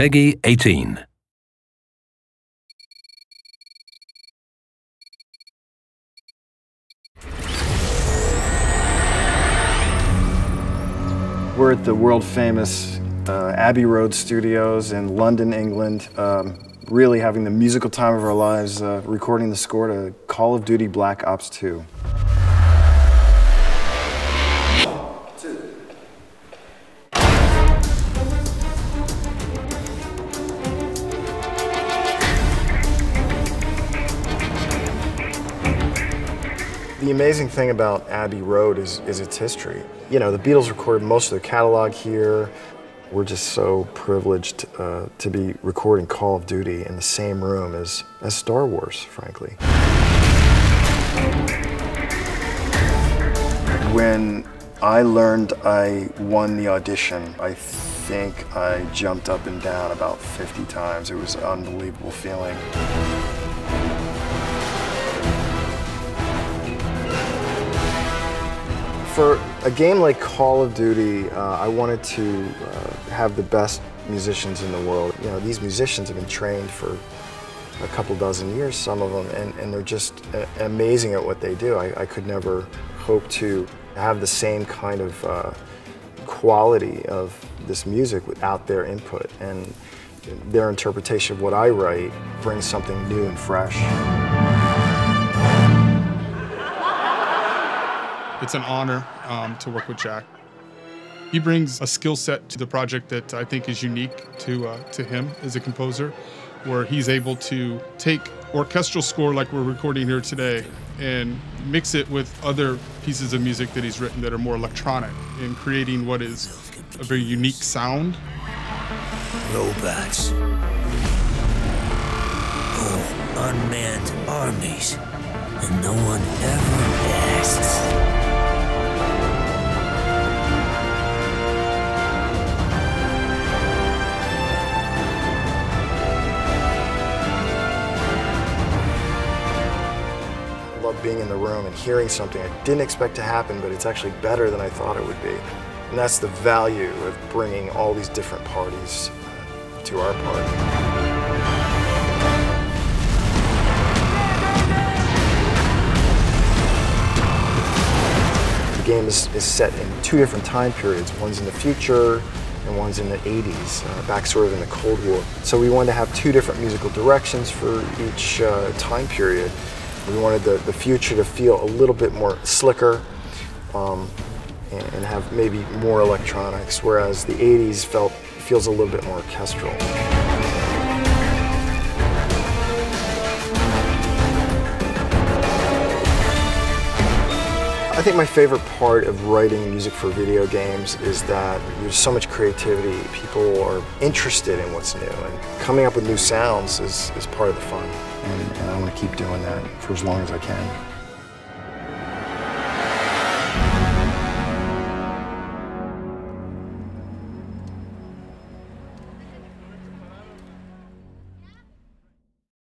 Peggy 18. We're at the world-famous Abbey Road Studios in London, England, really having the musical time of our lives, recording the score to Call of Duty Black Ops 2. The amazing thing about Abbey Road is its history. You know, the Beatles recorded most of their catalog here. We're just so privileged to be recording Call of Duty in the same room as Star Wars, frankly. When I learned I won the audition, I think I jumped up and down about 50 times. It was an unbelievable feeling. For a game like Call of Duty, I wanted to have the best musicians in the world. You know, these musicians have been trained for a couple dozen years, some of them, and they're just amazing at what they do. I could never hope to have the same kind of quality of this music without their input, and their interpretation of what I write brings something new and fresh. It's an honor to work with Jack. He brings a skill set to the project that I think is unique to him as a composer, where he's able to take orchestral score like we're recording here today and mix it with other pieces of music that he's written that are more electronic, and creating what is a very unique sound. Robots. Oh, unmanned armies. And no one ever asks. I love being in the room and hearing something I didn't expect to happen, but it's actually better than I thought it would be. And that's the value of bringing all these different parties to our party. The game is set in two different time periods. One's in the future and one's in the 80s, back sort of in the Cold War. So we wanted to have two different musical directions for each time period. We wanted the future to feel a little bit more slicker and have maybe more electronics, whereas the 80s feels a little bit more orchestral. I think my favorite part of writing music for video games is that there's so much creativity. People are interested in what's new, and coming up with new sounds is part of the fun. And I want to keep doing that for as long as I can.